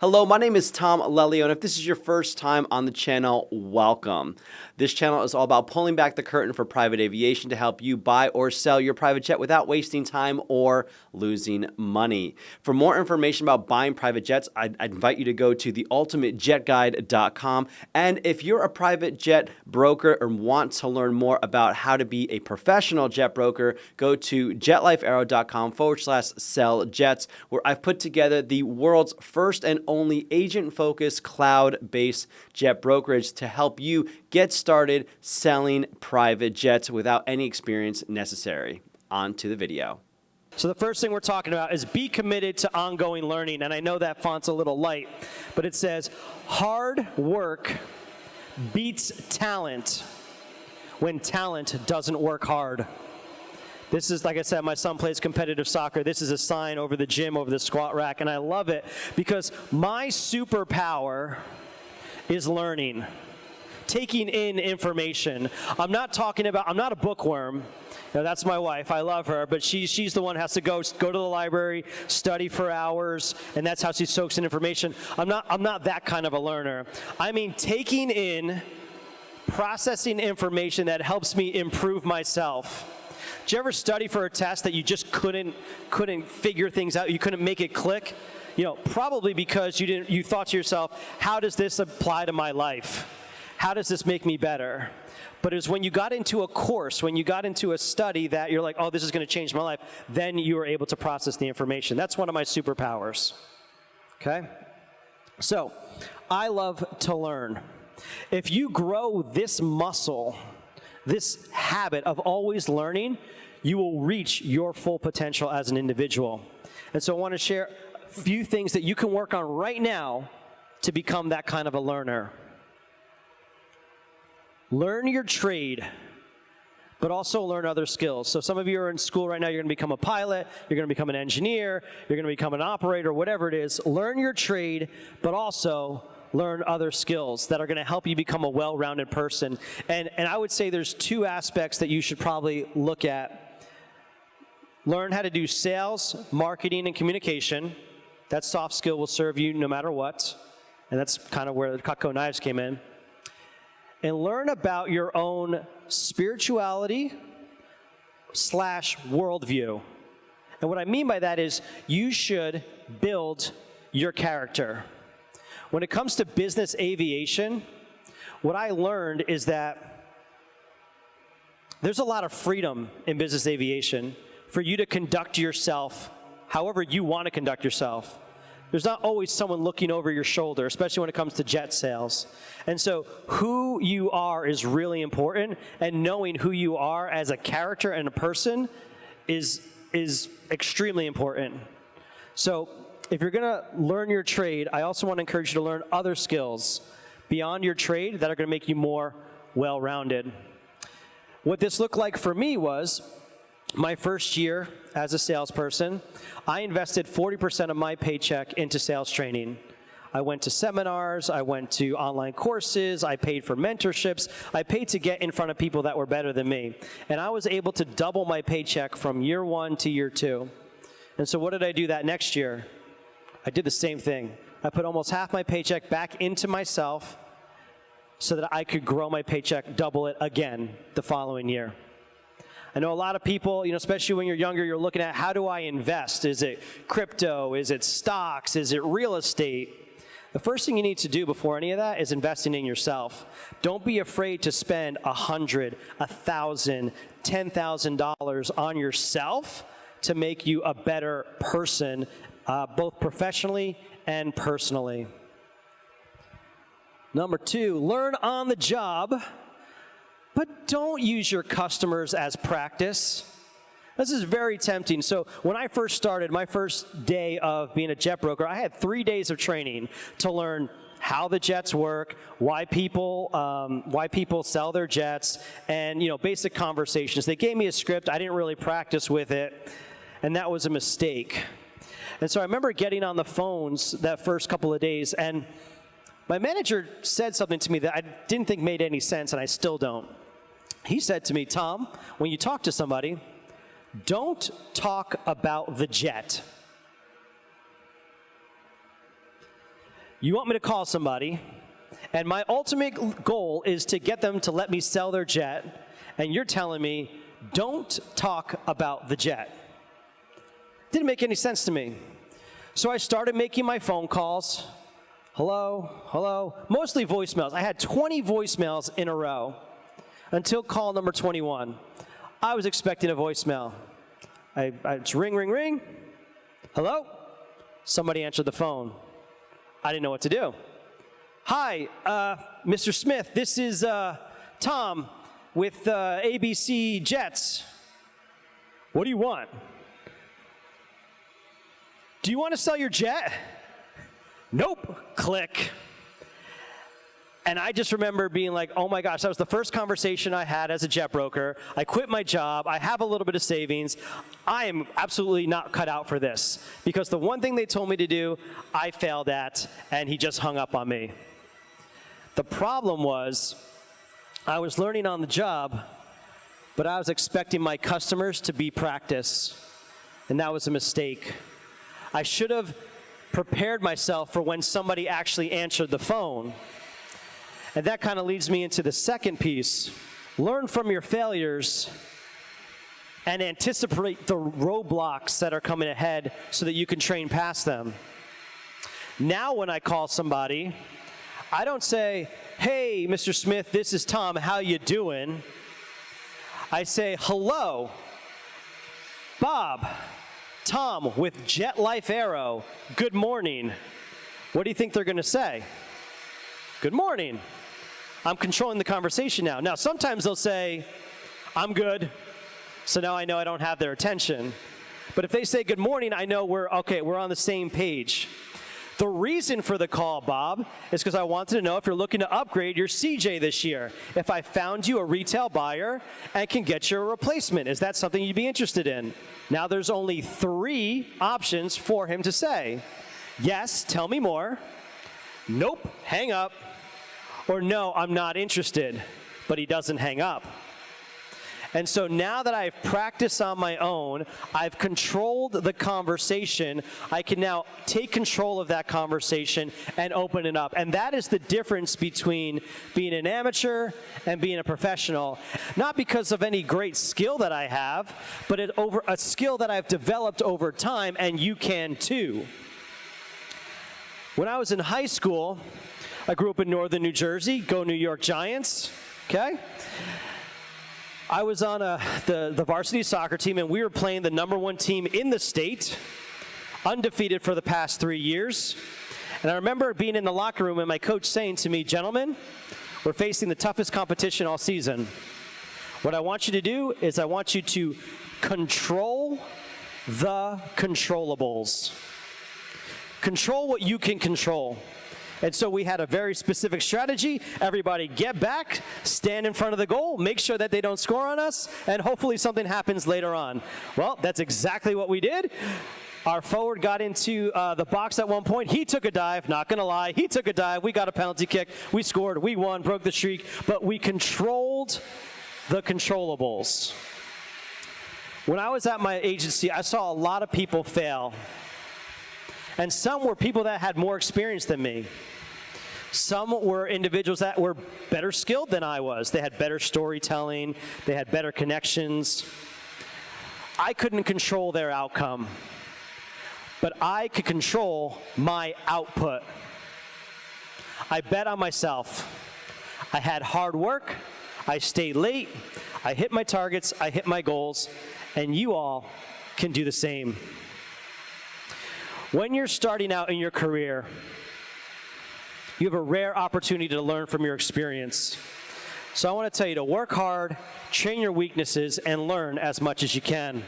Hello, my name is Tom Lelio, and if this is your first time on the channel, welcome. This channel is all about pulling back the curtain for private aviation to help you buy or sell your private jet without wasting time or losing money. For more information about buying private jets, I'd invite you to go to theultimatejetguide.com. And if you're a private jet broker or want to learn more about how to be a professional jet broker, go to jetlifearrow.com/sell jets, where I've put together the world's first and only agent-focused cloud-based jet brokerage to help you get started selling private jets without any experience necessary. On to the video. So the first thing we're talking about is be committed to ongoing learning. And I know that font's a little light, but it says hard work beats talent when talent doesn't work hard. This is, like I said, my son plays competitive soccer. This is a sign over the gym, over the squat rack, and I love it because my superpower is learning, taking in information. I'm not a bookworm. That's my wife. I love her, but she's the one who has to go to the library, study for hours, and that's how she soaks in information. I'm not that kind of a learner. I mean, taking in, processing information that helps me improve myself. Did you ever study for a test that you just couldn't figure things out? You couldn't make it click? Probably because you thought to yourself, how does this apply to my life? How does this make me better? But it was when you got into a course, when you got into a study that you're like, oh, this is going to change my life, then you were able to process the information. That's one of my superpowers. Okay? So, I love to learn. If you grow this muscle, this habit of always learning, you will reach your full potential as an individual. And so I want to share a few things that you can work on right now to become that kind of a learner. Learn your trade, but also learn other skills. So some of you are in school right now, you're going to become a pilot, you're going to become an engineer, you're going to become an operator, whatever it is. Learn your trade, but also learn other skills that are going to help you become a well-rounded person. And I would say there's two aspects that you should probably look at. Learn how to do sales, marketing, and communication. That soft skill will serve you no matter what. And that's kind of where the Cutco knives came in. And learn about your own spirituality / worldview. And what I mean by that is you should build your character. When it comes to business aviation, what I learned is that there's a lot of freedom in business aviation for you to conduct yourself however you want to conduct yourself. There's not always someone looking over your shoulder, especially when it comes to jet sales. And so who you are is really important, and knowing who you are as a character and a person is extremely important. So if you're going to learn your trade, I also want to encourage you to learn other skills beyond your trade that are going to make you more well-rounded. What this looked like for me was my first year as a salesperson, I invested 40% of my paycheck into sales training. I went to seminars, I went to online courses, I paid for mentorships, I paid to get in front of people that were better than me. And I was able to double my paycheck from year 1 to year 2. And so what did I do that next year? I did the same thing. I put almost half my paycheck back into myself so that I could grow my paycheck, double it again the following year. I know a lot of people, especially when you're younger, you're looking at how do I invest? Is it crypto? Is it stocks? Is it real estate? The first thing you need to do before any of that is investing in yourself. Don't be afraid to spend $100, $1,000, $10,000 on yourself to make you a better person, both professionally and personally. Number 2, learn on the job, but don't use your customers as practice. This is very tempting. So when I first started, my first day of being a jet broker, I had 3 days of training to learn how the jets work, why people sell their jets, and basic conversations. They gave me a script. I didn't really practice with it, and that was a mistake. And so I remember getting on the phones that first couple of days, and my manager said something to me that I didn't think made any sense, and I still don't. He said to me, Tom, when you talk to somebody, don't talk about the jet. You want me to call somebody, and my ultimate goal is to get them to let me sell their jet, and you're telling me, don't talk about the jet. Didn't make any sense to me. So I started making my phone calls. Hello, hello, mostly voicemails. I had 20 voicemails in a row until call number 21. I was expecting a voicemail. It's ring, ring, ring. Hello? Somebody answered the phone. I didn't know what to do. Hi, Mr. Smith, this is Tom with ABC Jets. What do you want? Do you want to sell your jet? Nope. Click. And I just remember being like, oh my gosh, that was the first conversation I had as a jet broker. I quit my job. I have a little bit of savings. I am absolutely not cut out for this, because the one thing they told me to do, I failed at, and he just hung up on me. The problem was, I was learning on the job, but I was expecting my customers to be practice, and that was a mistake. I should have prepared myself for when somebody actually answered the phone. And that kind of leads me into the second piece. Learn from your failures and anticipate the roadblocks that are coming ahead so that you can train past them. Now when I call somebody, I don't say, hey, Mr. Smith, this is Tom, how you doing? I say, hello, Bob, Tom with Jet Life Aero, good morning. What do you think they're gonna say? Good morning. I'm controlling the conversation now. Now, sometimes they'll say, I'm good, so now I know I don't have their attention. But if they say good morning, I know we're on the same page. The reason for the call, Bob, is because I wanted to know if you're looking to upgrade your CJ this year. If I found you a retail buyer and can get you a replacement, is that something you'd be interested in? Now there's only 3 options for him to say. Yes, tell me more. Nope, hang up. Or no, I'm not interested, but he doesn't hang up. And so now that I've practiced on my own, I've controlled the conversation, I can now take control of that conversation and open it up. And that is the difference between being an amateur and being a professional. Not because of any great skill that I have, but over a skill that I've developed over time, and you can too. When I was in high school, I grew up in northern New Jersey, go New York Giants, okay? I was on the varsity soccer team, and we were playing the #1 team in the state, undefeated for the past 3 years. And I remember being in the locker room and my coach saying to me, gentlemen, we're facing the toughest competition all season. What I want you to do is I want you to control the controllables. Control what you can control. And so we had a very specific strategy. Everybody get back, stand in front of the goal, make sure that they don't score on us, and hopefully something happens later on. Well, that's exactly what we did. Our forward got into the box at one point. He took a dive, not gonna lie. He took a dive, we got a penalty kick, we scored, we won, broke the streak, but we controlled the controllables. When I was at my agency, I saw a lot of people fail. And some were people that had more experience than me. Some were individuals that were better skilled than I was. They had better storytelling, they had better connections. I couldn't control their outcome, but I could control my output. I bet on myself. I had hard work, I stayed late, I hit my targets, I hit my goals, and you all can do the same. When you're starting out in your career, you have a rare opportunity to learn from your experience. So I want to tell you to work hard, train your weaknesses, and learn as much as you can.